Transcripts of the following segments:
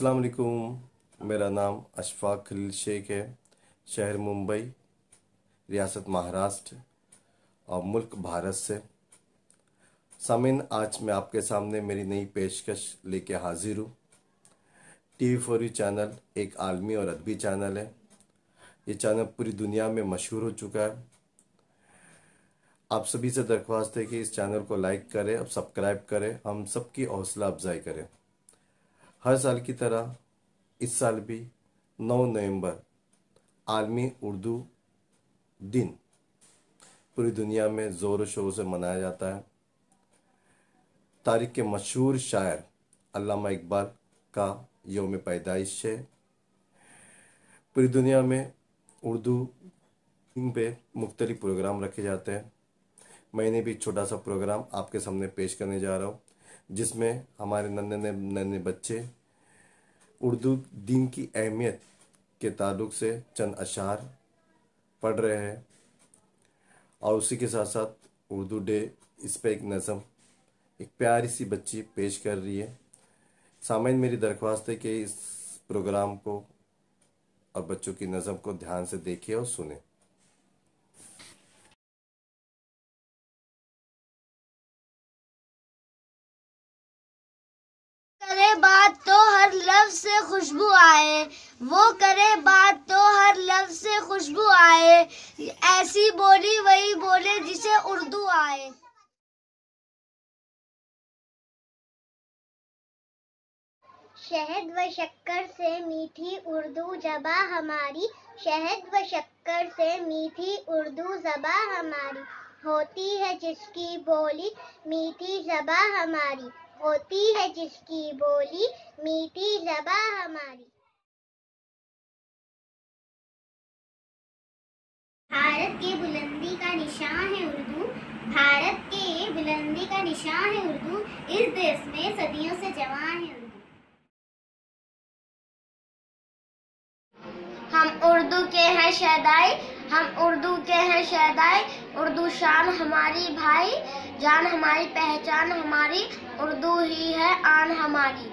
अस्सलाम वालेकुम। मेरा नाम अशफाक खलील शेख है। शहर मुंबई, रियासत महाराष्ट्र और मुल्क भारत से। सामीन, आज मैं आपके सामने मेरी नई पेशकश लेके हाजिर हूँ। TV4 चैनल एक आलमी और अदबी चैनल है। ये चैनल पूरी दुनिया में मशहूर हो चुका है। आप सभी से दरख्वास्त है कि इस चैनल को लाइक करें और सब्सक्राइब करें, हम सबकी हौसला अफजाई करें। हर साल की तरह इस साल भी 9 नवंबर आलमी उर्दू दिन पूरी दुनिया में ज़ोर शोर से मनाया जाता है। तारीख के मशहूर शायर अल्लामा इकबाल का यौम पैदाइश है। पूरी दुनिया में उर्दू दिन पे मुख्तलिफ प्रोग्राम रखे जाते हैं। मैंने भी एक छोटा सा प्रोग्राम आपके सामने पेश करने जा रहा हूँ, जिसमें हमारे नन्हे नन्हे बच्चे उर्दू दिन की अहमियत के ताल्लुक से चंद अशार पढ़ रहे हैं और उसी के साथ साथ उर्दू डे इस पे एक नज़म एक प्यारी सी बच्ची पेश कर रही है। सामईन, मेरी दरख्वास्त है कि इस प्रोग्राम को और बच्चों की नज़म को ध्यान से देखिए और सुने। करे बात तो हर लफ्ज से खुशबू आए, वो करे बात तो हर लफ्ज से खुशबू आए, ऐसी बोली वही बोले जिसे उर्दू आए। शहद व शक्कर से मीठी उर्दू ज़बां हमारी, शहद व शक्कर से मीठी उर्दू ज़बां हमारी, होती है जिसकी बोली मीठी ज़बां हमारी, होती है जिसकी बोली मीठी ज़बां हमारी। भारत के बुलंदी का निशान है उर्दू, भारत के बुलंदी का निशान है उर्दू, इस देश में सदियों से जवान है उर्दू। हम उर्दू के हैं शहदाई, हम उर्दू के हैं शहदाई, उर्दू शान हमारी भाई, जान हमारी पहचान हमारी, उर्दू ही है आन हमारी।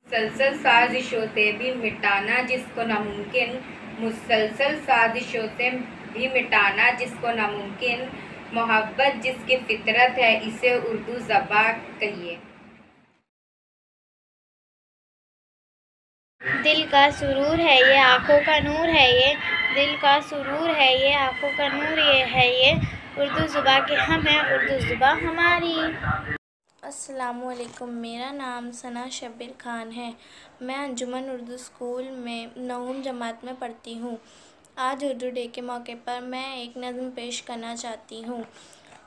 मुसलसल साजिशों से भी मिटाना जिसको नामुमकिन, मुसलसल साजिशों से भी मिटाना जिसको नामुमकिन, मोहब्बत जिसकी फितरत है इसे उर्दू ज़बां कहिए। दिल का सुरूर है ये, आँखों का नूर है ये, दिल का सुरूर है ये, आँखों का नूर ये है ये, उर्दू ज़ुबां के हम हैं, उर्दू ज़ुबां हमारी। अस्सलामुअलैकुम, मेरा नाम सना शब्बीर खान है। मैं अंजुमन उर्दू स्कूल में 9वीं जमात में पढ़ती हूँ। आज उर्दू डे के मौके पर मैं एक नज़्म पेश करना चाहती हूँ।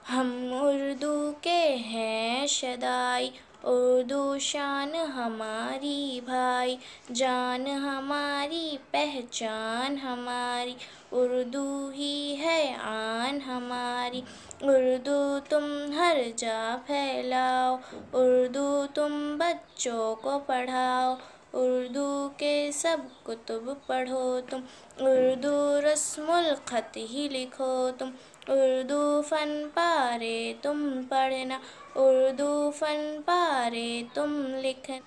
हम उर्दू के हैं शदाई, उर्दू शान हमारी भाई, जान हमारी पहचान हमारी, उर्दू ही है आन हमारी, उर्दू तुम हर जा फैलाओ, उर्दू तुम बच्चों को पढ़ाओ, उर्दू के सब कुतुब पढ़ो तुम, उर्दू रस्मुल ख़त ही लिखो तुम, उर्दू फ़न पारे तुम पढ़ना, उर्दू फ़न पारे तुम लिखना,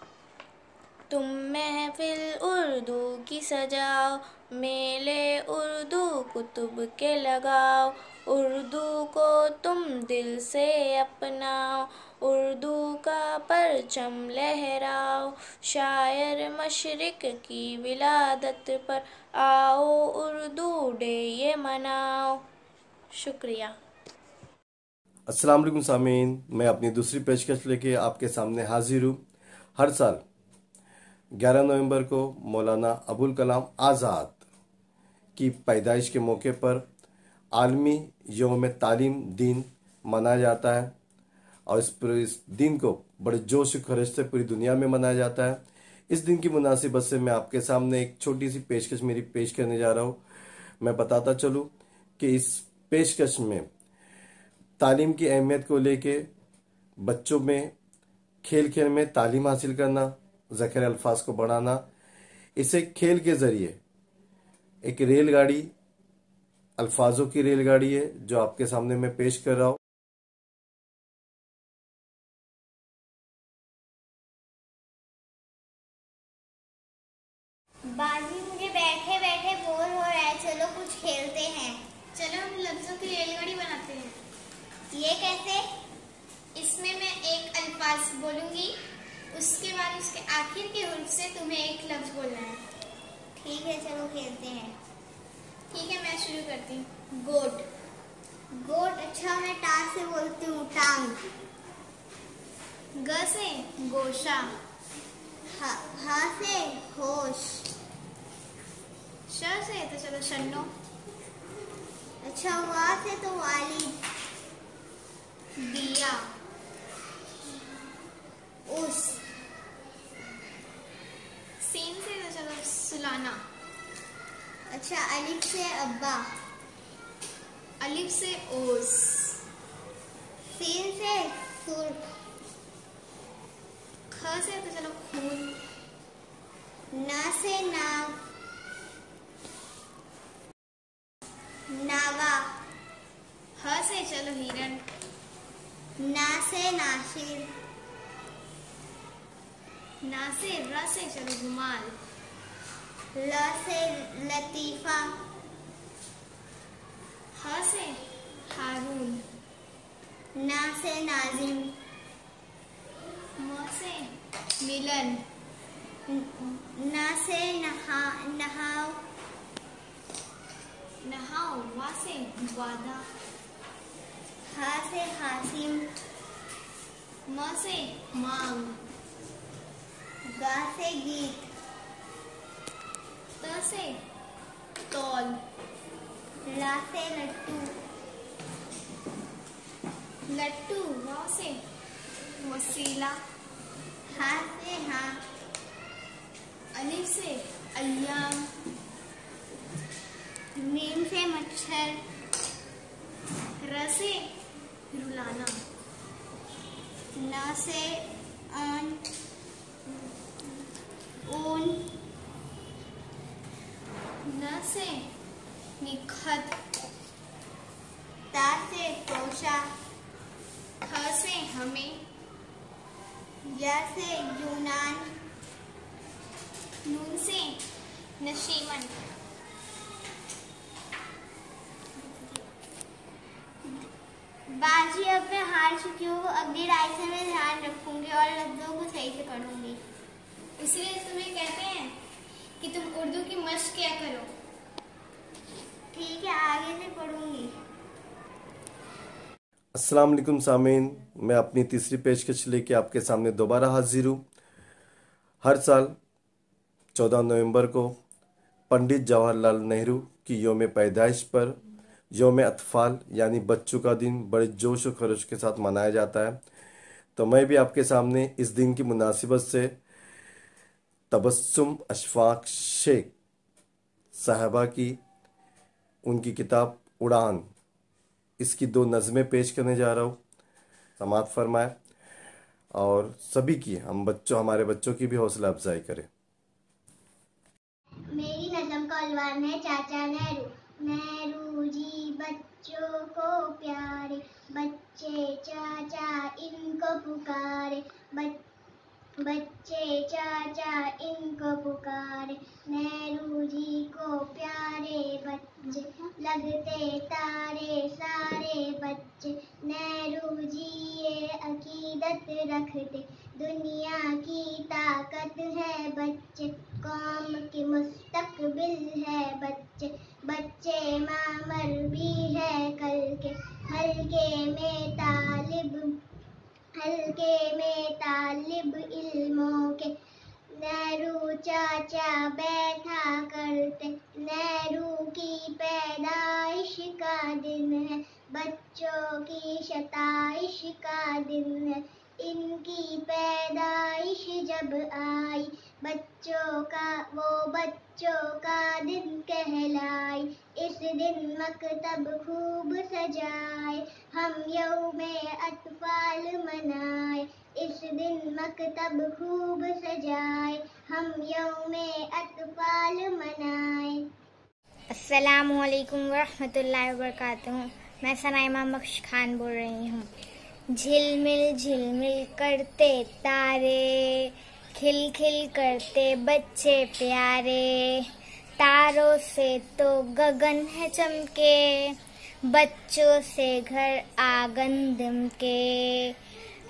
तुम महफिल उर्दू की सजाओ, मेले उर्दू कुतुब के लगाओ, उर्दू को तुम दिल से अपनाओ, उर्दू का परचम लहराओ, शायर मशरिक़ की विलादत पर आओ, उर्दू डे ये मनाओ। शुक्रिया। अस्सलाम वालेकुम सामीन, मैं अपनी दूसरी पेशकश लेके आपके सामने हाजिर हूँ। हर साल 11 नवंबर को मौलाना अबुल कलाम आज़ाद की पैदाइश के मौके पर आलमी यौम तालीम दिन मनाया जाता है और इस दिन को बड़े जोश व खरोश से पूरी दुनिया में मनाया जाता है। इस दिन की मुनासिबत से मैं आपके सामने एक छोटी सी पेशकश मेरी पेश करने जा रहा हूँ। मैं बताता चलूँ कि इस पेशकश में तालीम की अहमियत को लेके बच्चों में खेल खेल में तालीम हासिल करना, ज़ख़ीरे अल्फाज को बढ़ाना, इसे खेल के ज़रिए एक रेलगाड़ी, अल्फाजों की रेलगाड़ी है जो आपके सामने मैं पेश कर रहा हूँ। बाजी मुझे बैठे बैठे बोर हो रहा है, चलो कुछ खेलते हैं। चलो हम लफ्जों की रेलगाड़ी बनाते हैं। ये कैसे? इसमें मैं एक अल्फाज बोलूंगी, उसके बाद उसके आखिर के हुर्फ से तुम्हें एक लफ्ज बोलना है। ठीक है, चलो खेलते हैं। ठीक है, मैं शुरू करती हूँ। गोट। गोट। अच्छा, मैं टा से बोलती हूँ, टांग। ग से गोशा। हा से होश। श से तो चलो शन्नो। अच्छा, वा से तो वाली। दिया। उस। सीन से तो चलो सुलाना। अच्छा, अलिफ से अब्बा। अलिफ से ओस। सीन से सुर्ख। ख से तो चलो खून। ना से नाव। नावा। ह से चलो हिरण। ना से नासिर। ना से र से चलो रुमाल। ल से लतीफा। ह से हारून। ना से नाजिम। म से मिलन। ना से नहाव। नहाओ। वा से वादा। हा से हासिम। म से मांग। गा से गीत। त से तौल। ला से लट्टू। लट्टू। व से वसीला। हा से हाँ। अलिफ से अय्याम। मीम से मच्छर। र से रुलाना। न से ऊन। न से निखत। ता से तोशा। ख से हमें। या से यूनान। नून से नशीमन। बाजी, अब मैं हार चुकी हूँ। अगली राय से मैं ध्यान रखूंगी और लफ्जों को सही से पढ़ूंगी। इसलिए तुम्हें कहते हैं कि तुम उर्दू की मश्क किया करो। ठीक है, आगे से पढ़ूंगी। अस्सलाम वालेकुम सामीन, मैं अपनी तीसरी पेशकश लेके आपके सामने दोबारा हाजिर हूँ। हर साल 14 नवंबर को पंडित जवाहरलाल नेहरू की योम पैदाइश पर योम अतफाल यानी बच्चों का दिन बड़े जोश और खरोश के साथ मनाया जाता है। तो मैं भी आपके सामने इस दिन की मुनासिबत से तबस्सुम अशफाक शेख साहबा की उनकी किताब उड़ान, इसकी 2 नज़में पेश करने जा रहा हूँ। समाअत फरमाए और सभी की हमारे बच्चों की भी हौसला अफजाई करें। मेरी नज़म का उन्वान है चाचा नेहरू। नेहरू जी बच्चों को प्यारे, बच्चे चाचा इनको पुकारे। बच्चे चाचा इनको पुकारे। नेहरू जी को प्यारे बच्चे, लगते तारे सारे बच्चे। नेहरू जी ये अकीदत रखते, दुनिया की ताकत है बच्चे। कौम की मुस्तकबिल है बच्चे। बच्चे मामर भी है कल के, हल्के में तालिब इल्मों के। नेहरू चाचा बैठा करते, नेहरू की पैदाइश का दिन है, बच्चों की शताइश का दिन है। इनकी पैदाइश जब आई, बच्चों का दिन कहलाई। इस दिन मकतब खूब सजाए, हम यौमे अतफाल मनाए। इस दिन मकतब खूब सजाए, हम यौमे अतफाल मनाए। अस्सलामु अलैकुम वरहमतुल्लाहि वबरकातुहू। मैं सनाइमा बख्श खान बोल रही हूँ। झिलमिल झिलमिल करते तारे, खिल खिल करते बच्चे प्यारे, तारों से तो गगन है चमके, बच्चों से घर आंगन दमके,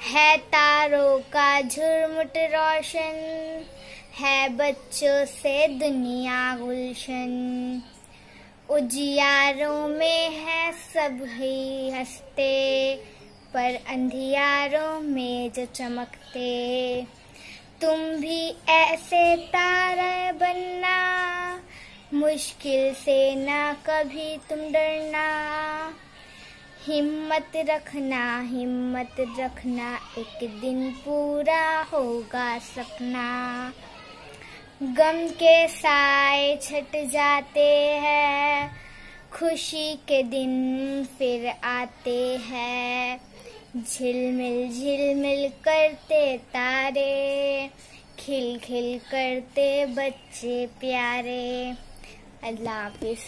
है तारों का झुरमुट रोशन, है बच्चों से दुनिया गुलशन। उजियारों में है सब ही हंसते, पर अंधियारों में जो चमकते। तुम भी ऐसे तारे बनना, मुश्किल से ना कभी तुम डरना। हिम्मत रखना, एक दिन पूरा होगा सपना। गम के साए छट जाते हैं, खुशी के दिन फिर आते हैं। झिलमिल करते तारे, खिल खिल करते बच्चे प्यारे। अल्लाह हाफिज़।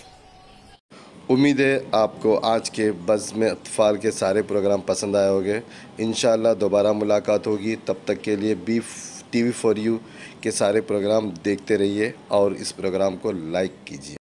उम्मीद है आपको आज के बज़्म अत्फ़ाल के सारे प्रोग्राम पसंद आए होंगे। इंशाअल्लाह दोबारा मुलाकात होगी। तब तक के लिए TV4U के सारे प्रोग्राम देखते रहिए और इस प्रोग्राम को लाइक कीजिए।